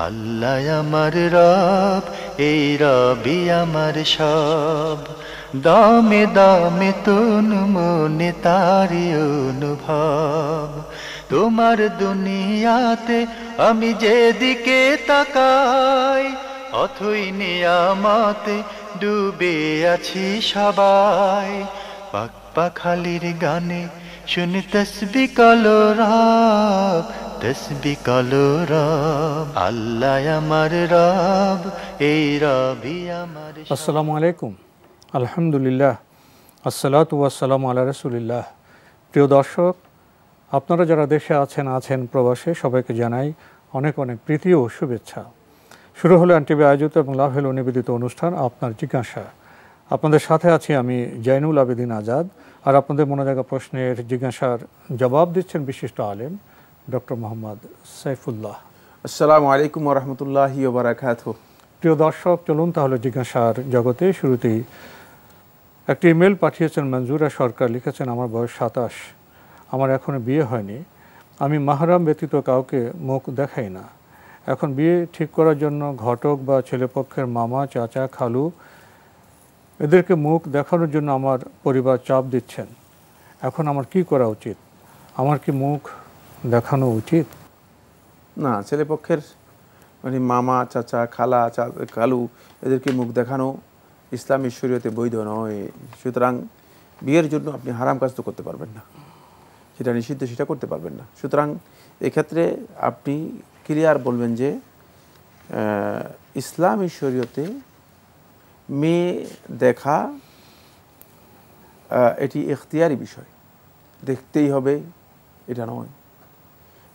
আল্লাহ আমার রব, এই রবি আমার সব। দামে দামে তুন মনে তারি অনুভব। তোমার দুনিয়াতে আমি যেদিকে তাকাই, অথই নিয়ামতে ডুবে আছি সবাই। পাক পাখালির গানে শুনি তসবিহ কালো রব, তসবিহ কালো রব। আল্লাহ আমার রব, এই রবি আমার। আসসালামু আলাইকুম, আলহামদুলিল্লাহ, আসসালাতু ওয়াসসালামু আলা রাসূলিল্লাহ। প্রিয় দর্শক, আপনারা যারা দেশে আছেন প্রবাসে, সবাইকে জানাই অনেক অনেক প্রীতি ও শুভেচ্ছা। শুরু হলো এনটিভি আয়োজিত এবং লাভ হলো নিবেদিত অনুষ্ঠান আপনার জিজ্ঞাসা। আপনাদের সাথে আছি আমি জয়নুল আবেদিন আজাদ। আর আপনাদের মনে থাকা প্রশ্নের জিজ্ঞাসার জবাব দিচ্ছেন বিশিষ্ট আলেম ডক্টর মোহাম্মদ সাইফুল্লাহ। আসসালামু আলাইকুম ওয়া রাহমাতুল্লাহি ওয়া বারাকাতুহু। প্রিয় দর্শক, চলুন তাহলে জিজ্ঞাসার জগতে। শুরুতেই একটি ইমেল পাঠিয়েছেন মঞ্জুরা সরকার। লিখেছেন, আমার বয়স 27, আমার এখনো বিয়ে হয়নি। আমি মাহরাম ব্যতীত কাউকে মুখ দেখাই না। এখন বিয়ে ঠিক করার জন্য ঘটক বা ছেলেপক্ষের মামা, চাচা, খালু এদেরকে মুখ দেখানোর জন্য আমার পরিবার চাপ দিচ্ছেন। এখন আমার কি করা উচিত? আমার কি মুখ দেখানো উচিত? না, ছেলেপক্ষের মানে মামা, চাচা, খালা, খালু এদেরকে মুখ দেখানো ইসলামী শরীয়তে বৈধ নয়। সুতরাং বিয়ের জন্য আপনি হারাম কাজ তো করতে পারবেন না, যেটা নিষিদ্ধ সেটা করতে পারবেন না। সুতরাং এক্ষেত্রে আপনি ক্লিয়ার বলবেন যে ইসলামী শরীয়তে মেয়ে দেখা এটি এখতিয়ারি বিষয়, দেখতেই হবে এটা নয়।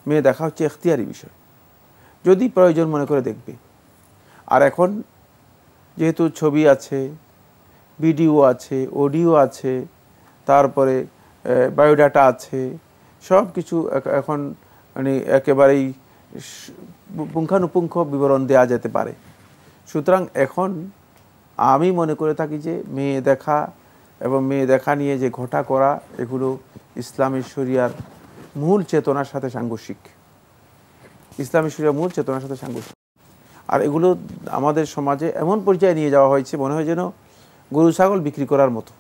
মেয়ে দেখা হচ্ছে এখতিয়ারি বিষয়, যদি প্রয়োজন মনে করে দেখবে। আর এখন যেহেতু ছবি আছে, ভিডিও আছে, অডিও আছে, তারপরে বায়োডাটা আছে, সব কিছু এখন মানে একেবারেই পুঙ্খানুপুঙ্খ বিবরণ দেওয়া যেতে পারে। সুতরাং এখন আমি মনে করে থাকি যে মেয়ে দেখা এবং মেয়ে দেখা নিয়ে যে ঘটা করা, এগুলো ইসলামী শরিয়ার মূল চেতনার সাথে সাংঘর্ষিক। ইসলামী শরিয়ার মূল চেতনার সাথে সাংঘর্ষিক। আর এগুলো আমাদের সমাজে এমন পর্যায়ে নিয়ে যাওয়া হয়েছে, মনে হয় যেন গরু ছাগল বিক্রি করার মতো,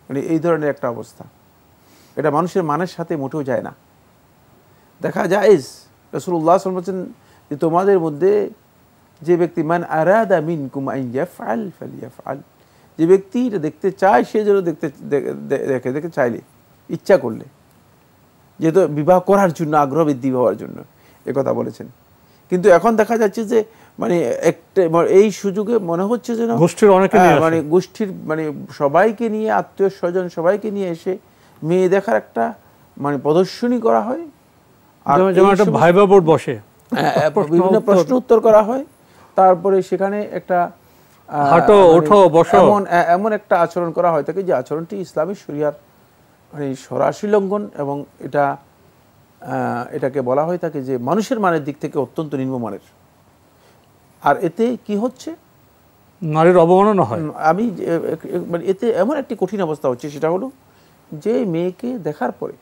মানে এই ধরনের একটা অবস্থা। এটা মানুষের মানের সাথে মোটেও যায় না। দেখা যায় রাসূলুল্লাহ সাল্লাল্লাহু আলাইহি ওয়াসাল্লাম বলেছেন যে তোমাদের মধ্যে যে ব্যক্তি মান আরাদা মিনকুম আন ইয়াফআল ফালইয়াফআল, যে ব্যক্তি এটা দেখতে চায় সে যেন দেখতে চাইলে, ইচ্ছা করলে, যেহেতু বিবাহ করার জন্য, আগ্রহ বৃদ্ধি হওয়ার জন্য কথা বলেছেন। কিন্তু এখন দেখা যাচ্ছে যে মানে একটা এই সুযোগে মনে হচ্ছে যেন গোষ্ঠীর অনেকে মানে গোষ্ঠীর মানে সবাইকে নিয়ে, আত্মীয় স্বজন সবাইকে নিয়ে এসে মেয়ে দেখার একটা মানে প্রদর্শনী করা হয়। আর ভাইবা বোর্ড বসে, বিভিন্ন প্রশ্ন উত্তর করা হয়, তারপরে সেখানে একটা এমন একটা আচরণ করা হয় থাকে যে আচরণটি ইসলামী শরিয়ার মানে সরাসরি লঙ্ঘন, এবং এটাকে বলা হয় থাকে যে মানুষের মানের দিক থেকে অত্যন্ত নিম্নমানের। আর এতে কি হচ্ছে, নারীর অবমাননা হয়। আমি মানে এতে এমন একটি কঠিন অবস্থা হচ্ছে, সেটা হলো যে মেয়েকে দেখার পরে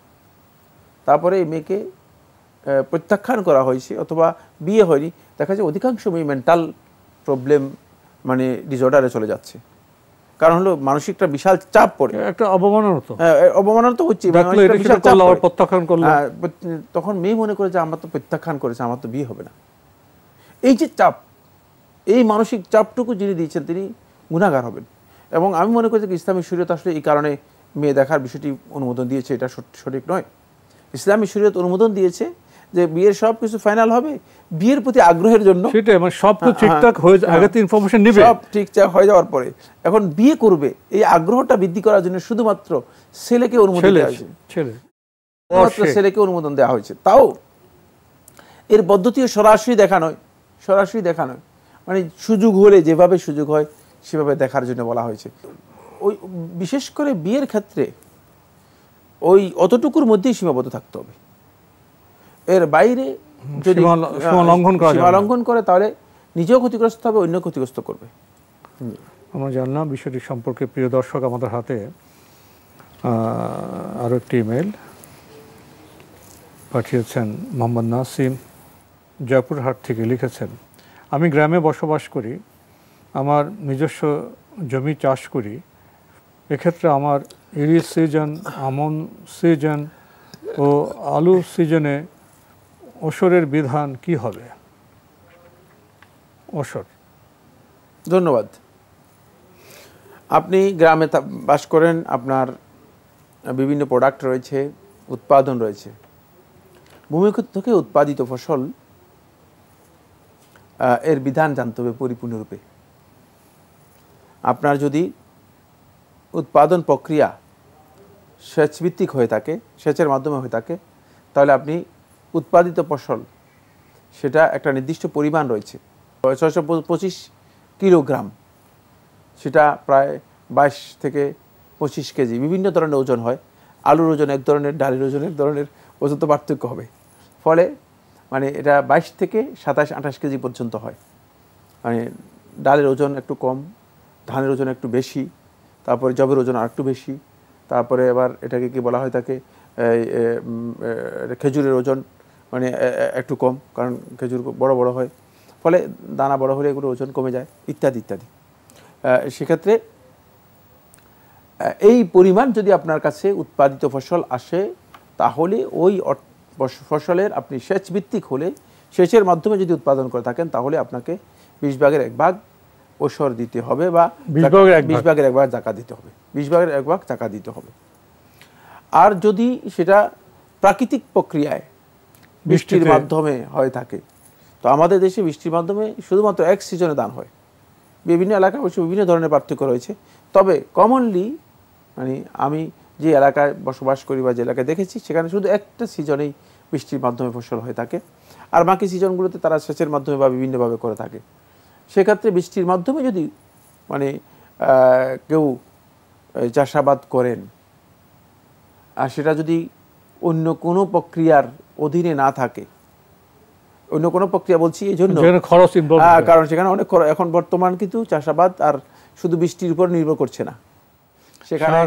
তারপরে মেয়েকে প্রত্যাখ্যান করা হয়েছে অথবা বিয়ে হয়নি, দেখা যায় অধিকাংশ মেয়ে মেন্টাল প্রবলেম মানে ডিসঅর্ডারে চলে যাচ্ছে। কারণ হলো মানসিক একটা বিশাল চাপ পড়ে, একটা অবমাননা তো হচ্ছে। তখন মেয়ে মনে করে যে আমার তো প্রত্যাখ্যান করেছে, আমার তো বিয়ে হবে না। এই যে চাপ, এই মানসিক চাপটুকু যিনি দিয়েছেন তিনি গুনাহগার হবেন। এবং আমি মনে করি যে ইসলামী শরীয়ত আসলে এই কারণে মেয়ে দেখার বিষয়টি অনুমোদন দিয়েছে, এটা সঠিক নয়। ইসলামী শরীয়ত অনুমোদন দিয়েছে যে বিয়ের সব কিছু ফাইনাল হবে, বিয়ের প্রতি আগ্রহের জন্য সব ঠিকঠাক হয়ে সব ঠিকঠাক হয়ে যাওয়ার পরে এখন বিয়ে করবে, এই আগ্রহটা বৃদ্ধি করার জন্য শুধুমাত্র ছেলেকে অনুমোদন দেওয়া হয়েছে, ছেলেকে অনুমোদন দেওয়া হয়েছে। তাও এর পদ্ধতিও সরাসরি দেখা নয়, মানে সুযোগ হলে যেভাবে সুযোগ হয় সেভাবে দেখার জন্য বলা হয়েছে। ওই বিশেষ করে বিয়ের ক্ষেত্রে ওই অতটুকুর মধ্যেই সীমাবদ্ধ থাকতে হবে। এর বাইরে যদি সীমা লঙ্ঘন করে তাহলে নিজেও ক্ষতিগ্রস্ত হবে, অন্য ক্ষতিগ্রস্ত করবে। আমরা জানলাম বিষয়টি সম্পর্কে। প্রিয় দর্শক, আমাদের হাতে আরও একটি ইমেল পাঠিয়েছেন মোহাম্মদ নাসিম। জয়পুরহাট থেকে লিখেছেন, আমি গ্রামে বসবাস করি, আমার নিজস্ব জমি চাষ করি। এক্ষেত্রে আমার ইরিশ সিজন, আমন সিজন ও আলু সিজনে ওসরের বিধান কি হবে? ওসর। ধন্যবাদ। আপনি গ্রামে বাস করেন, আপনার বিভিন্ন প্রোডাক্ট রয়েছে, উৎপাদন রয়েছে। ভূমি থেকে উৎপাদিত ফসল এর বিধান জানতে হবে পরিপূর্ণরূপে। আপনার যদি উৎপাদন প্রক্রিয়া সেচভিত্তিক হয়ে থাকে, সেচের মাধ্যমে হয়ে থাকে, তাহলে আপনি উৎপাদিত ফসল সেটা একটা নির্দিষ্ট পরিমাণ রয়েছে 625 কিলোগ্রাম, সেটা প্রায় 22 থেকে 25 কেজি। বিভিন্ন ধরনের ওজন হয়, আলুর ওজন এক ধরনের, ডালের ওজন এক ধরনের, ওজন তো পার্থক্য হবে। ফলে মানে এটা 22 থেকে 27-28 কেজি পর্যন্ত হয়। মানে ডালের ওজন একটু কম, ধানের ওজন একটু বেশি, তারপরে জবের ওজন আর একটু বেশি, তারপরে আবার এটাকে কি বলা হয় থাকে খেজুরের ওজন মানে একটু কম, কারণ খেজুর বড় বড় হয়, ফলে দানা বড় হলে এগুলো ওজন কমে যায়, ইত্যাদি ইত্যাদি। সেক্ষেত্রে এই পরিমাণ যদি আপনার কাছে উৎপাদিত ফসল আসে, তাহলে ওই ফসলের আপনি সেচ ভিত্তিক হলে, সেচের মাধ্যমে যদি উৎপাদন করে থাকেন, তাহলে আপনাকে 20 ভাগের 1 ভাগ ওসর দিতে হবে বা 20 ভাগের 1 ভাগ জাকাত দিতে হবে, 20 ভাগের 1 ভাগ জাকাত দিতে হবে। আর যদি সেটা প্রাকৃতিক প্রক্রিয়ায় বৃষ্টির মাধ্যমে হয়ে থাকে, তো আমাদের দেশে বৃষ্টির মাধ্যমে শুধুমাত্র এক সিজনে দান হয়। বিভিন্ন এলাকায় অবশ্য বিভিন্ন ধরনের পার্থক্য রয়েছে, তবে কমনলি মানে আমি যে এলাকায় বসবাস করি বা যে এলাকায় দেখেছি, সেখানে শুধু একটা সিজনেই বৃষ্টির মাধ্যমে ফসল হয়ে থাকে, আর বাকি সিজনগুলোতে তারা সেচের মাধ্যমে বা বিভিন্নভাবে করে থাকে। সেক্ষেত্রে বৃষ্টির মাধ্যমে যদি মানে কেউ চাষাবাদ করেন, আর সেটা যদি অন্য কোনো প্রক্রিয়ার অধীনে না থাকে, অন্য কোনো প্রক্রিয়া বলছি এই জন্য কারণ সেখানে অনেক এখন বর্তমান কিন্তু চাষাবাদ আর শুধু বৃষ্টির উপর নির্ভর করছে না, সেখানে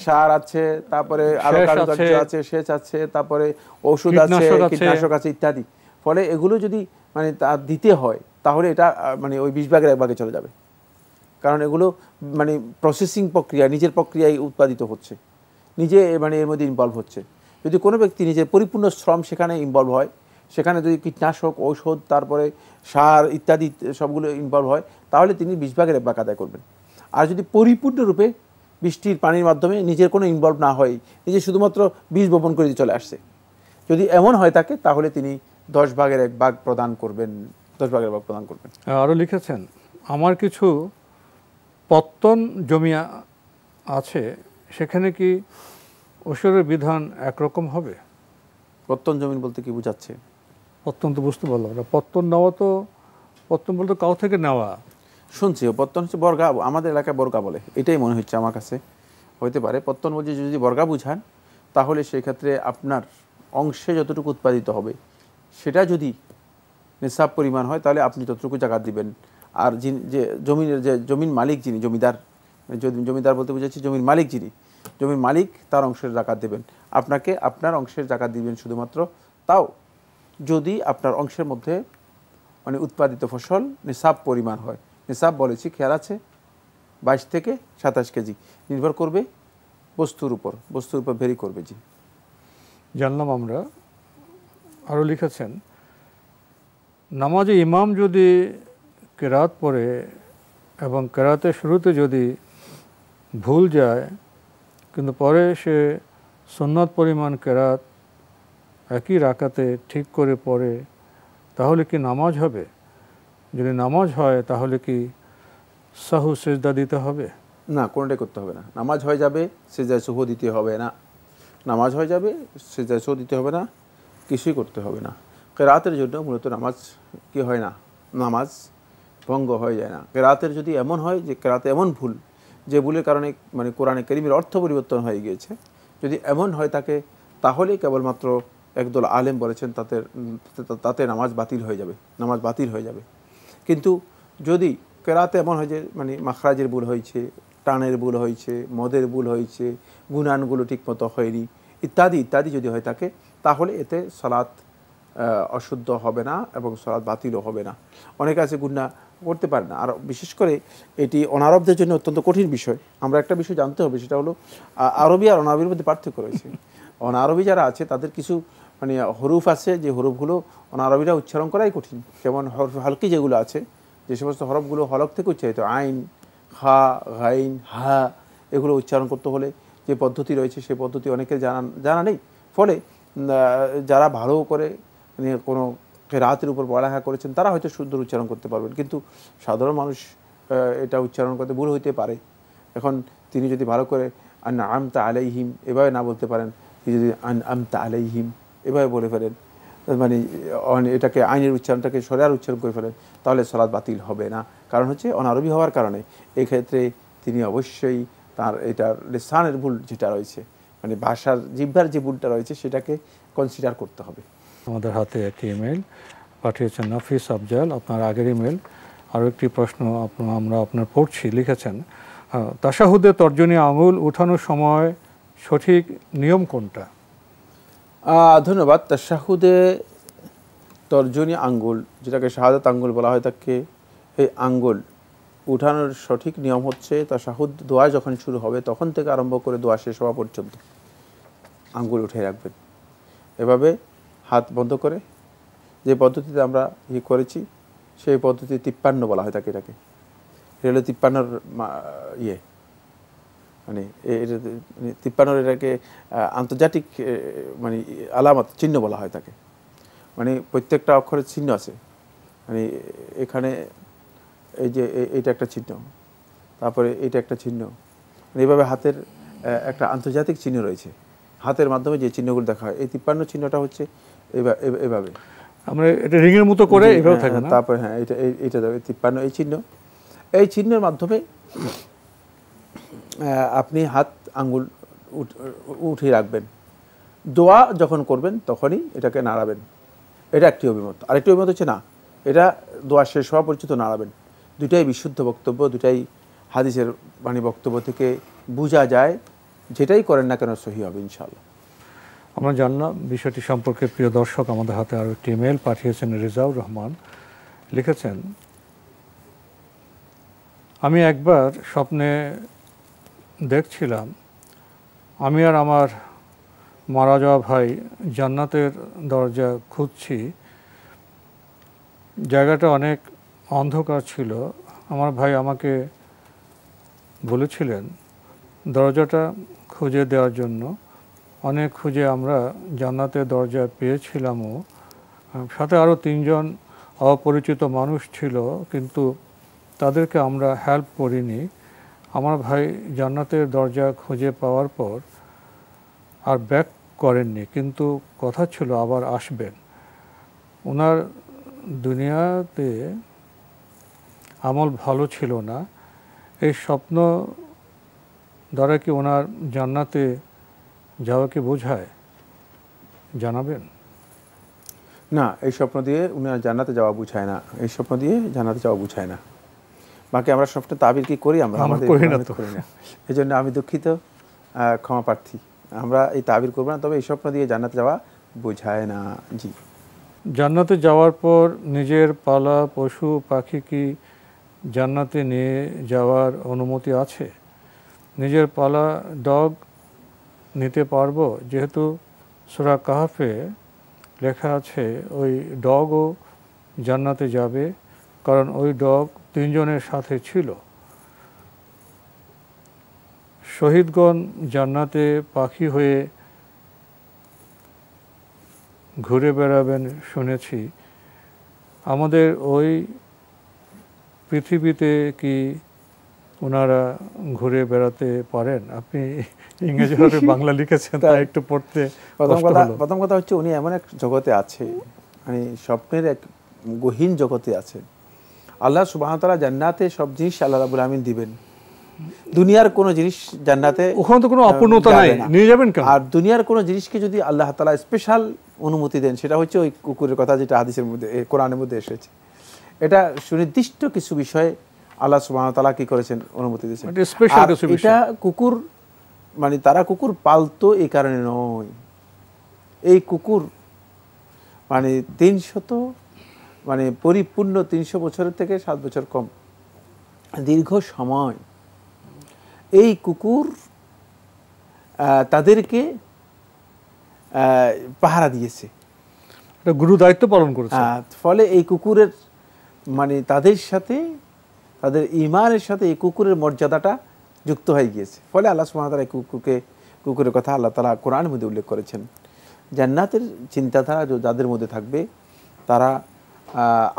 সার আছে, তারপরে আরো কারুকার্য আছে, সেচ আছে, তারপরে ওষুধ আছে, কীটনাশক আছে ইত্যাদি। ফলে এগুলো যদি মানে তা দিতে হয়, তাহলে এটা মানে ওই 20 ভাগের 1 ভাগে চলে যাবে, কারণ এগুলো মানে প্রসেসিং প্রক্রিয়া, নিজের প্রক্রিয়ায় উৎপাদিত হচ্ছে, নিজে মানে এর মধ্যে ইনভলভ হচ্ছে। যদি কোনো ব্যক্তি নিজের পরিপূর্ণ শ্রম সেখানে ইনভলভ হয়, সেখানে যদি কীটনাশক, ঔষধ, তারপরে সার ইত্যাদি সবগুলো ইনভলভ হয়, তাহলে তিনি 20 ভাগের 1 ভাগ আদায় করবেন। আর যদি পরিপূর্ণরূপে বৃষ্টির পানির মাধ্যমে নিজের কোনো ইনভলভ না হয়, নিজে শুধুমাত্র বীজ বপন করে চলে আসছে, যদি এমন হয় থাকে, তাহলে তিনি 10 ভাগের 1 ভাগ প্রদান করবেন, 10 ভাগের 1 ভাগ প্রদান করবেন। আরও লিখেছেন, আমার কিছু পত্তন জমি আছে, সেখানে কি ওসরের বিধান একরকম হবে? পত্তন জমি বলতে কি বোঝাচ্ছে? পত্তন তো বুঝতে পারলাম না। পত্তন নেওয়া তো, পত্তন বলতে কাউ থেকে নেওয়া শুনছি। পত্তন হচ্ছে বর্গা, আমাদের এলাকায় বর্গা বলে, এটাই মনে হচ্ছে আমার কাছে, হইতে পারে। পত্তন বলছে যদি বর্গা বুঝান, তাহলে সেই ক্ষেত্রে আপনার অংশে যতটুকু উৎপাদিত হবে সেটা যদি নিসাব পরিমাণ হয়, তাহলে আপনি ততটুকু জাকাত দিবেন। আর যে জমির যে জমিন মালিক, যিনি জমিদার, জমিদার বলতে বুঝাচ্ছি জমির মালিক, যিনি জমির মালিক, তার অংশের জাকাত দেবেন। আপনাকে আপনার অংশের জাকাত দিবেন শুধুমাত্র, তাও যদি আপনার অংশের মধ্যে মানে উৎপাদিত ফসল নিসাব পরিমাণ হয়। নিসাব বলেছি, খেয়াল আছে, 22 থেকে 27 কেজি, নির্ভর করবে বস্তুর উপর ভেরি করবে। জি, জানলাম আমরা। আরও লিখেছেন, নামাজে ইমাম যদি কেরাত পড়ে এবং কেরাতের শুরুতে যদি ভুল যায়, কিন্তু পরে সে সুন্নত পরিমাণ কেরাত একই রাকাতে ঠিক করে পড়ে, তাহলে কি নামাজ হবে? যদি নামাজ হয়, তাহলে কি সাহু সেজদা দিতে হবে? না, কোনোটাই করতে হবে না। নামাজ হয়ে যাবে, সেজদায় সুহু দিতে হবে না। নামাজ হয়ে যাবে, সেজদায় সুহু দিতে হবে না, কিছুই করতে হবে না। কেরাতের জন্য মূলত নামাজ কি হয় না, নামাজ ভঙ্গ হয়ে যায় না। কেরাতের যদি এমন হয় যে কেরাতে এমন ভুল, যে ভুলের কারণে মানে কোরআনে কারীমের অর্থ পরিবর্তন হয়ে গিয়েছে, যদি এমন হয় থাকে, তাহলে কেবলমাত্র একদল আলেম বলেছেন তাতে নামাজ বাতিল হয়ে যাবে, নামাজ বাতিল হয়ে যাবে। কিন্তু যদি কেরাতে এমন হয় যে মানে মাখরাজের ভুল হয়েছে, টানের ভুল হয়েছে, মদের ভুল হয়েছে, গুনানগুলো ঠিকমতো হয়নি, ইত্যাদি ইত্যাদি যদি হয়ে থাকে, তাহলে এতে সালাত অশুদ্ধ হবে না এবং সালাত বাতিলও হবে না। অনেকে আছে গুনাহ করতে পারে না। আর বিশেষ করে এটি অনারবদের জন্য অত্যন্ত কঠিন বিষয়। আমরা একটা বিষয় জানতে হবে, সেটা হলো আরবি আর অনারবির মধ্যে পার্থক্য রয়েছে। অনারবি যারা আছে তাদের কিছু মানে হরুফ আছে, যে হরফগুলো অনারবিরা উচ্চারণ করাই কঠিন। যেমন হরফ হালকি যেগুলো আছে, যে সমস্ত হরফগুলো হলক থেকে উচ্চারিত, আইন, হা, গাইন, হা, এগুলো উচ্চারণ করতে হলে যে পদ্ধতি রয়েছে সেই পদ্ধতি অনেকের জানা নেই। ফলে যারা ভালো করে মানে কোনো রাতের উপর পড়ালেখা করেছেন তারা হয়তো শুদ্ধ উচ্চারণ করতে পারবেন, কিন্তু সাধারণ মানুষ এটা উচ্চারণ করতে ভুল হইতে পারে। এখন তিনি যদি ভালো করে আনআমতা আলাইহিম এভাবে না বলতে পারেন, তিনি যদি আনআমতা আলাইহিম এভাবে বলে ফেলেন, মানে এটাকে আইনের উচ্চারণটাকে সরিয়ার উচ্চারণ করে ফেলেন, তাহলে সালাত বাতিল হবে না। কারণ হচ্ছে অনারবি হওয়ার কারণে এক্ষেত্রে তিনি অবশ্যই তার এটার লিসানের ভুল যেটা রয়েছে, মানে ভাষার জিহ্বার যে ভুলটা রয়েছে সেটাকে কনসিডার করতে হবে। আমাদের হাতে একটি ইমেল পাঠিয়েছেন নাফিস আফজাল, আপনার আগের ইমেল। আরও একটি প্রশ্ন আমরা আপনার পড়ছি, লিখেছেন তাশাহুদে তর্জনী আঙুল উঠানোর সময় সঠিক নিয়ম কোনটা? ধন্যবাদ। তাশাহুদে তর্জনী আঙ্গুল, যেটাকে শাহাদাত আঙ্গুল বলা হয় থাকে, এই আঙ্গুল উঠানোর সঠিক নিয়ম হচ্ছে তাশাহুদ দোয়া যখন শুরু হবে তখন থেকে আরম্ভ করে দোয়া শেষ হওয়া পর্যন্ত আঙ্গুল উঠে রাখবেন। এভাবে হাত বন্ধ করে, যে পদ্ধতিতে আমরা করেছি সেই পদ্ধতি 53 বলা হয় থাকে। এটাকে এটা হলো 53 মানে 53 এটাকে আন্তর্জাতিক মানে আলামত চিহ্ন বলা হয় থাকে। মানে প্রত্যেকটা অক্ষরের চিহ্ন আছে, মানে এখানে এই যে এইটা একটা চিহ্ন, তারপরে এইটা একটা চিহ্ন, মানে এইভাবে হাতের একটা আন্তর্জাতিক চিহ্ন রয়েছে। হাতের মাধ্যমে যে চিহ্নগুলো দেখা হয়, এই 53 চিহ্নটা হচ্ছে এভাবে আমরা এটা রিংয়ের মতো করে এভাবে থাকে না। তারপরে হ্যাঁ এইটা 53 এই চিহ্ন, এই চিহ্নের মাধ্যমে আপনি হাত আঙ্গুল উঠিয়ে রাখবেন। দোয়া যখন করবেন তখনই এটাকে নাড়াবেন, এটা একটি অভিমত। আরেকটি অভিমত হচ্ছে না, এটা দোয়া শেষ হওয়া পর্যন্ত নাড়াবেন। দুটাই বিশুদ্ধ বক্তব্য, দুটাই হাদিসের মানে বক্তব্য থেকে বোঝা যায়, যেটাই করেন না কেন সহি হবে ইনশাআল্লাহ। আমরা জানলাম বিষয়টি সম্পর্কে। প্রিয় দর্শক, আমাদের হাতে আরও একটি ইমেল পাঠিয়েছেন রেজাউর রহমান, লিখেছেন আমি একবার স্বপ্নে দেখছিলাম আমি আর আমার মারা যাওয়া ভাই জান্নাতের দরজা খুঁজছি। জায়গাটা অনেক অন্ধকার ছিল। আমার ভাই আমাকে বলেছিলেন দরজাটা খুঁজে দেওয়ার জন্য। অনেক খুঁজে আমরা জান্নাতের দরজা পেয়েছিলামও। সাথে আরও 3 জন অপরিচিত মানুষ ছিল, কিন্তু তাদেরকে আমরা হেল্প করিনি। আমার ভাই জান্নাতের দরজা খুঁজে পাওয়ার পর আর ব্যাক করেননি, কিন্তু কথা ছিল আবার আসবেন। ওনার দুনিয়াতে আমল ভালো ছিল না। এই স্বপ্ন দ্বারা কি ওনার জান্নাতে যাওয়াকে বোঝায়? জানাবেন। না, এই স্বপ্ন দিয়ে উনার জান্নাতে যাওয়া বুঝায় না। এই স্বপ্ন দিয়ে জান্নাতে যাওয়া বুঝায় না। বাকি আমরা স্বপ্নে তাবির কি করি? আমরা করি না। এই জন্য আমি দুঃখিত, ক্ষমা প্রার্থী। আমরা এই তাবির করবো না, তবে এই স্বপ্ন দিয়ে জান্নাতে যাওয়া বোঝায় না। জি। জান্নাতে যাওয়ার পর নিজের পালা পশু পাখি কি জান্নাতে নিয়ে যাওয়ার অনুমতি আছে? নিজের পালা ডগ নিতে পারবো? যেহেতু সূরা কাহফে লেখা আছে ওই ডগও জান্নাতে যাবে, কারণ ওই ডগ 3 জনের সাথে ছিল। শহীদগণ জান্নাতে পাখি হয়ে ঘুরে বেড়াবেন শুনেছি। আমাদের ওই পৃথিবীতে কি ওনারা ঘুরে বেড়াতে পারেন? আপনি ইংরেজিভাবে বাংলা লিখেছেন, তাই একটু পড়তে প্রথম কথা হচ্ছে উনি এমন এক জগতে আছে, মানে স্বপ্নের এক গহীন জগতে আছে। আল্লাহ সুবহানাহু ওয়া তাআলা জান্নাতে সব জিনিস আল্লাহ রাব্বুল আমিন দিবেন। দুনিয়ার কোনো জিনিস জান্নাতে ওখানে তো কোনো অপূর্ণতা নাই, নিয়ে যাবেন কেন? আর দুনিয়ার কোনো জিনিসকে যদি আল্লাহ তাআলা স্পেশাল অনুমতি দেন, সেটা হচ্ছে ওই কুকুরের কথা, যেটা হাদিসের মধ্যে কোরআনের মধ্যে এসেছে। এটা সুনির্দিষ্ট কিছু বিষয়ে আল্লাহ সুবহানাহু ওয়া তাআলা কি করেছেন, অনুমতি দিয়েছেন। এটা কুকুর মানে তারা কুকুর পালতো এই কারণে নয়। এই কুকুর মানে 300 মানে পরিপূর্ণ 300 বছরের থেকে 7 বছর কম দীর্ঘ সময় এই কুকুর তাদেরকে পাহারা দিয়েছে, এটা গুরু দায়িত্ব পালন করেছে। ফলে এই কুকুরের মানে তাদের সাথে, তাদের ঈমানের সাথে এই কুকুরের মর্যাদাটা যুক্ত হয়ে গিয়েছে। ফলে আল্লাহ সুবহানাহু ওয়া তাআলা কুকুরের কথা আল্লাহ তাআলা কোরআনের মধ্যে উল্লেখ করেছেন। জান্নাতের চিন্তাধারা যাদের মধ্যে থাকবে তারা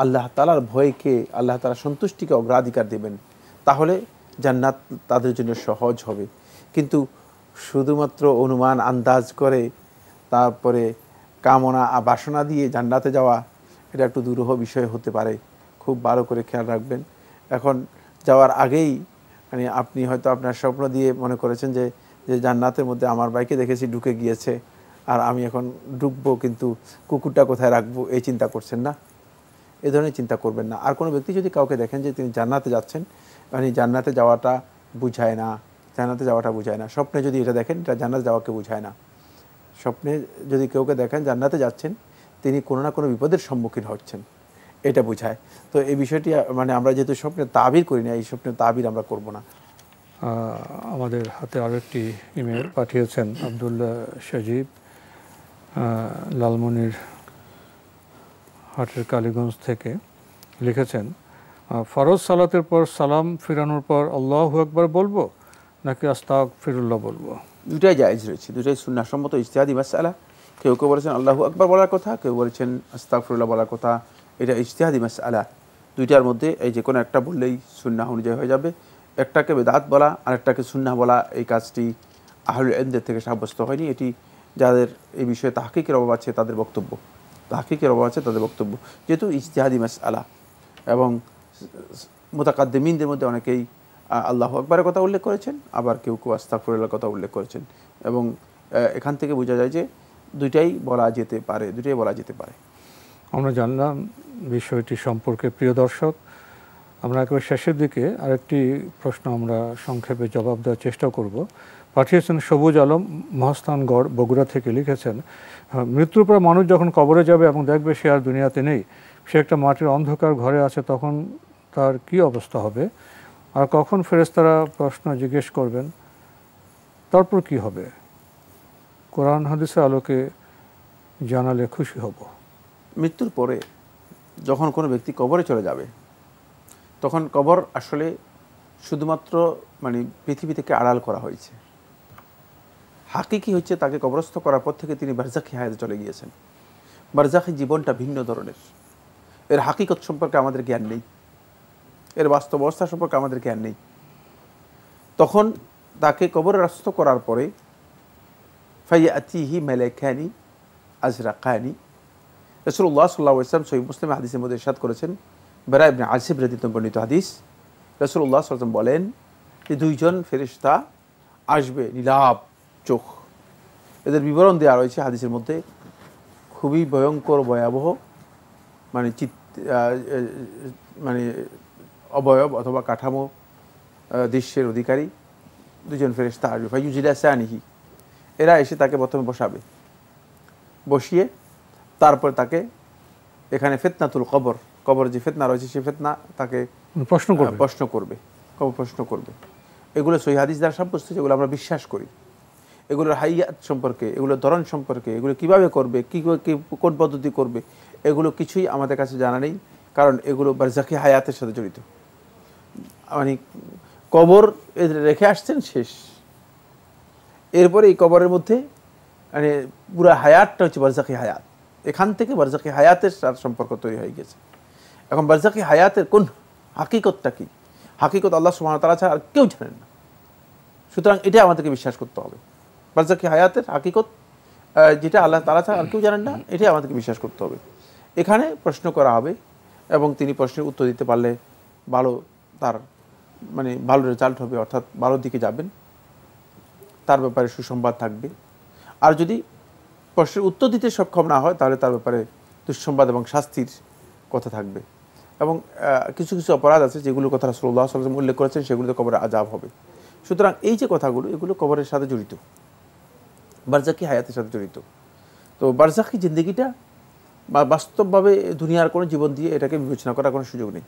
আল্লাহ তাআলার ভয়কে, আল্লাহ তাআলার সন্তুষ্টিকে অগ্রাধিকার দেবেন, তাহলে জান্নাত তাদের জন্য সহজ হবে। কিন্তু শুধুমাত্র অনুমান আন্দাজ করে তারপরে কামনা বাসনা দিয়ে জান্নাতে যাওয়া, এটা একটু দুরূহ বিষয় হতে পারে। খুব ভালো করে খেয়াল রাখবেন। এখন যাওয়ার আগেই মানে আপনি হয়তো আপনার স্বপ্ন দিয়ে মনে করেছেন যে জান্নাতের মধ্যে আমার বাইকে দেখেছি ঢুকে গিয়েছে, আর আমি এখন ঢুকবো, কিন্তু কুকুরটা কোথায় রাখবো এই চিন্তা করছেন না। এ ধরনের চিন্তা করবেন না। আর কোনো ব্যক্তি যদি কাউকে দেখেন যে তিনি জান্নাতে যাচ্ছেন, মানে জান্নাতে যাওয়াটা বুঝায় না, জান্নাতে যাওয়াটা বুঝায় না। স্বপ্নে যদি এটা দেখেন, এটা জান্নাতে যাওয়াকে বুঝায় না। স্বপ্নে যদি কেউকে দেখেন জান্নাতে যাচ্ছেন, তিনি কোনো না কোনো বিপদের সম্মুখীন হচ্ছেন, এটা বোঝায়। তো এই বিষয়টি মানে আমরা যেহেতু স্বপ্নে তাবির করি না, এই স্বপ্নের তাবির আমরা করব না। আমাদের হাতে আরেকটি ইমেল পাঠিয়েছেন আব্দুল্লাহ সজীব, লালমনির হাটের কালীগঞ্জ থেকে। লিখেছেন, ফরজ সালাতের পর সালাম ফিরানোর পর আল্লাহু আকবার বলবো নাকি আস্তাগফিরুল্লাহ বলবো? দুটাই জায়েজ রয়েছে, দুটাই সুন্নাহসম্মত ইজতিহাদি মাসআলা। কেউ কেউ বলেছেন আল্লাহু আকবার বলার কথা, কেউ বলেছেন আস্তাগফিরুল্লাহ বলার কথা। এটা ইজতিহাদি মাসআলা। দুইটার মধ্যে এই যে কোনো একটা বললেই সুন্নাহ অনুযায়ী হয়ে যাবে। একটাকে বেদাত বলা আর একটাকে সুন্নাহ বলা, এই কাজটি আহলুল ইলমদের থেকে সাব্যস্ত হয়নি। এটি যাদের এই বিষয়ে তাহকিকের অভাব আছে তাদের বক্তব্য, তাহকিকের অভাব আছে তাদের বক্তব্য। যেহেতু ইজতিহাদি মাসআলা এবং মুতাকাদ্দিমিনদের মধ্যে অনেকেই আল্লাহু আকবারের কথা উল্লেখ করেছেন, আবার কেউ কেউ আস্তাগফিরুল্লাহর কথা উল্লেখ করেছেন, এবং এখান থেকে বোঝা যায় যে দুইটাই বলা যেতে পারে, দুইটাই বলা যেতে পারে। আমরা জানলাম বিষয়টি সম্পর্কে। প্রিয় দর্শক, আমরা একেবারে শেষের দিকে আরেকটি প্রশ্ন আমরা সংক্ষেপে জবাব দেওয়ার চেষ্টা করব। পাঠিয়েছেন সবুজ আলম, মহাস্থানগড়, বগুড়া থেকে। লিখেছেন, মৃত্যুর পর মানুষ যখন কবরে যাবে এবং দেখবে সে আর দুনিয়াতে নেই, সে একটা মাটির অন্ধকার ঘরে আছে, তখন তার কি অবস্থা হবে? আর কখন ফেরেশতারা প্রশ্ন জিজ্ঞেস করবেন, তারপর কি হবে? কোরআন হাদিসের আলোকে জানালে খুশি হব। মৃত্যুর পরে যখন কোনো ব্যক্তি কবরে চলে যাবে, তখন কবর আসলে শুধুমাত্র মানে পৃথিবী থেকে আড়াল করা হয়েছে। হাকিকি হচ্ছে তাকে কবরস্থ করার পর থেকে তিনি বারজাখি হায়াতে চলে গিয়েছেন। বারজাখি জীবনটা ভিন্ন ধরনের। এর হাকিকত সম্পর্কে আমাদের জ্ঞান নেই, এর বাস্তব অবস্থা সম্পর্কে আমাদের জ্ঞান নেই। তখন তাকে কবরস্থ করার পরে ফাইয়াতিহি মালাকানি আজরাকানি, রাসূলুল্লাহ সাল্লাল্লাহু আলাইহি ওয়াসাল্লাম সহিহ মুসলিম হাদিসের মধ্যে ইরশাদ করেছেন, বারা ইবনে আজিব রাদিয়াল্লাহু আনহু বর্ণিত হাদিস, রাসূলুল্লাহ সাল্লাল্লাহু আলাইহি ওয়াসাল্লাম বলেন যে দুইজন ফেরেশতা আসবে, নীলাভ চোখ। এদের বিবরণ দেওয়া রয়েছে হাদিসের মধ্যে, খুবই ভয়ঙ্কর ভয়াবহ, মানে মানে অবয়ব অথবা কাঠামো দৃশ্যের অধিকারী দুজন ফেরেশতা আসবে। ফাইয়ুজিলাসানিহি, এরা এসে তাকে প্রথমে বসাবে, বসিয়ে তারপর তাকে এখানে ফিতনাতুল কবর, কবর যে ফিতনা রয়েছে সেই ফিতনা তাকে প্রশ্ন করবে, কবর প্রশ্ন করবে। এগুলো সহিহ হাদিস দ্বারা সাব্যস্ত, যেগুলো আমরা বিশ্বাস করি। এগুলোর হাইয়াত সম্পর্কে, এগুলোর ধরন সম্পর্কে, এগুলো কিভাবে করবে, কোন পদ্ধতি করবে, এগুলো কিছুই আমাদের কাছে জানা নেই, কারণ এগুলো বারজাখি হায়াতের সাথে জড়িত। মানে কবর রেখে আসছেন শেষ, এরপরে এই কবরের মধ্যে মানে পুরো হায়াতটা হচ্ছে বারজাখি হায়াত। এখান থেকে বারজাখি হায়াতের সাথে সম্পর্ক তৈরি হয়ে গেছে। এখন বারজাখি হায়াতের কোন হাকিকতটা কি? হাকিকত আল্লাহ সুবহানাহু ওয়া তাআলা ছাড়া আর কেউ জানেন না। সুতরাং এটা আমাদেরকে বিশ্বাস করতে হবে। বারজাখি হায়াতের হাকিকত যেটা আল্লাহ তাআলা ছাড়া আর কেউ জানেন না, এটাই আমাদেরকে বিশ্বাস করতে হবে। এখানে প্রশ্ন করা হবে এবং তিনি প্রশ্নের উত্তর দিতে পারলে ভালো, তার মানে ভালো রেজাল্ট হবে, অর্থাৎ ভালোর দিকে যাবেন, তার ব্যাপারে সুসংবাদ থাকবে। আর যদি প্রশ্নের উত্তর দিতে সক্ষম না হয়, তাহলে তার ব্যাপারে দুঃসংবাদ এবং শাস্তির কথা থাকবে। এবং কিছু কিছু অপরাধ আছে যেগুলোর কথা রাসূলুল্লাহ সাল্লাল্লাহু আলাইহি ওয়াসাল্লাম উল্লেখ করেছেন, সেগুলোতে কবরে আযাব হবে। সুতরাং এই যে কথাগুলো, এগুলো কবরের সাথে জড়িত, বারজাখি হায়াতের সাথে জড়িত। তো বারজাখি জিন্দেগিটা বা বাস্তবভাবে দুনিয়ার কোনো জীবন দিয়ে এটাকে বিবেচনা করার কোনো সুযোগ নেই।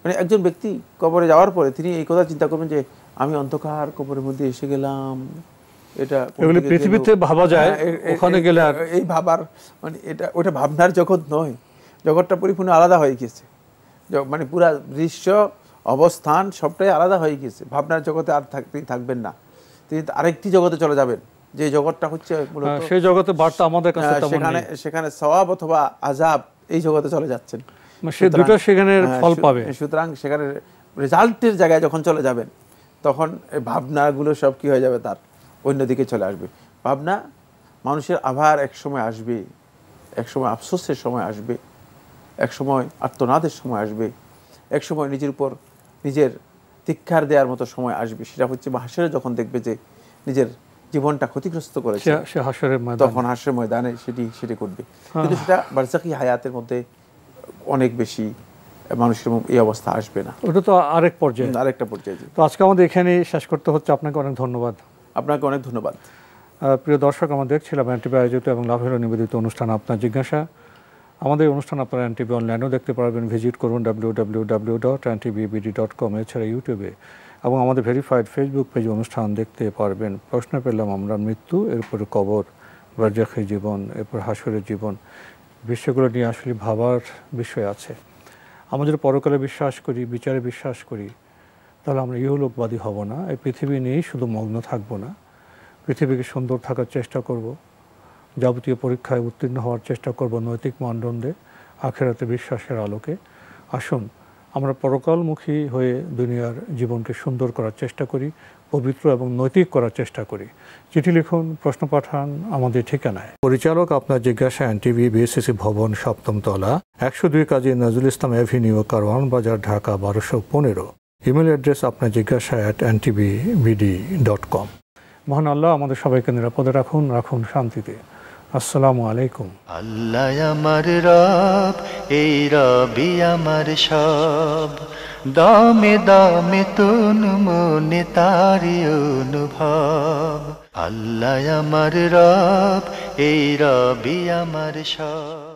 মানে একজন ব্যক্তি কবরে যাওয়ার পরে তিনি এই কথা চিন্তা করবেন যে আমি অন্ধকার কবরের মধ্যে এসে গেলাম, এটা পৃথিবীতে ভাবা যায়, ওখানে গেলে আর এই ভাবার মানে এটা ওটা ভাবনার জগৎ নয়, জগৎটা পরিপূর্ণ আলাদা হয়ে গেছে। মানে পুরা দৃশ্য অবস্থান সবটাই আলাদা হয়ে গেছে। ভাবনার জগতে আর থাকবেন না, তিনি আরেকটি জগতে চলে যাবেন, যে জগৎটা হচ্ছে মূলত সেই জগতে বার্তা আমাদের কাছে সেখানে সওয়াব অথবা আযাব এই জগতে চলে যাচ্ছেন, সে দুটো সেখানে ফল পাবে। সুতরাং সেখানে রেজাল্টের জায়গায় যখন চলে যাবেন তখন এই ভাবনাগুলো সব কি হয়ে যাবে, তার অন্যদিকে চলে আসবে। ভাবনা মানুষের আবার এক সময় আসবে, এক সময় আফসোসের সময় আসবে, এক সময় আর্তনাদের সময় আসবে, এক সময় নিজের উপর নিজের ধিক্কার দেওয়ার মতো সময় আসবে। সেটা হচ্ছে হাসরে যখন দেখবে যে নিজের জীবনটা ক্ষতিগ্রস্ত করেছে, তখন হাসরের ময়দানে সেটি করবে। কিন্তু সেটা বারজাকি হায়াতের মধ্যে অনেক বেশি মানুষের এই অবস্থা আসবে না, ওটা তো আরেকটা পর্যায়ে। তো আজকে আমাদের এখানে শেষ করতে হচ্ছে। আপনাকে অনেক ধন্যবাদ। আপনাকে অনেক ধন্যবাদ। প্রিয় দর্শক, আমরা দেখছিলাম এনটিভি আয়োজিত এবং লাভের নিবেদিত অনুষ্ঠান আপনার জিজ্ঞাসা। আমাদের অনুষ্ঠান আপনারা এনটিভি অনলাইনেও দেখতে পারবেন, ভিজিট করুন www.ntvbd.com। এছাড়া ইউটিউবে এবং আমাদের ভেরিফাইড ফেসবুক পেজে অনুষ্ঠান দেখতে পারবেন। প্রশ্ন পেলাম আমরা মৃত্যু, এরপরে কবর, বারজাখী জীবন, এরপর হাসরের জীবন, বিষয়গুলো নিয়ে আসলে ভাবার বিষয় আছে। আমরা যদি পরকালে বিশ্বাস করি, বিচারে বিশ্বাস করি, তাহলে আমরা ইহলোকবাদী হব না, এই পৃথিবী নিয়েই শুধু মগ্ন থাকবো না, পৃথিবীকে সুন্দর থাকার চেষ্টা করব, যাবতীয় পরীক্ষায় উত্তীর্ণ হওয়ার চেষ্টা করব নৈতিক মানদণ্ডে, আখিরাতে বিশ্বাসের আলোকে। আসুন আমরা পরকালমুখী হয়ে দুনিয়ার জীবনকে সুন্দর করার চেষ্টা করি, পবিত্র এবং নৈতিক করার চেষ্টা করি। চিঠি লিখুন, প্রশ্ন পাঠান আমাদের ঠিকানায়। পরিচালক আপনার জিজ্ঞাসা, এনটিভি, বিএসসিসি ভবন, 7ম তলা, 102 কাজী নজরুল ইসলাম এভিনিউ, কারওয়ান বাজার, ঢাকা 1215। ইমেল অ্যাড্রেস আপনার জিজ্ঞাসা @ntvbd.com। মহান আল্লাহ আমাদের সবাইকে নিরাপদে রাখুন, রাখুন শান্তিতে। আসসালামু আলাইকুম। আল্লাহ আমার রব, এই রবি আমার সব, দামে দামে তুন মনে তারি অনুভব। আল্লাহ আমার রব, এই রবি আমার সব।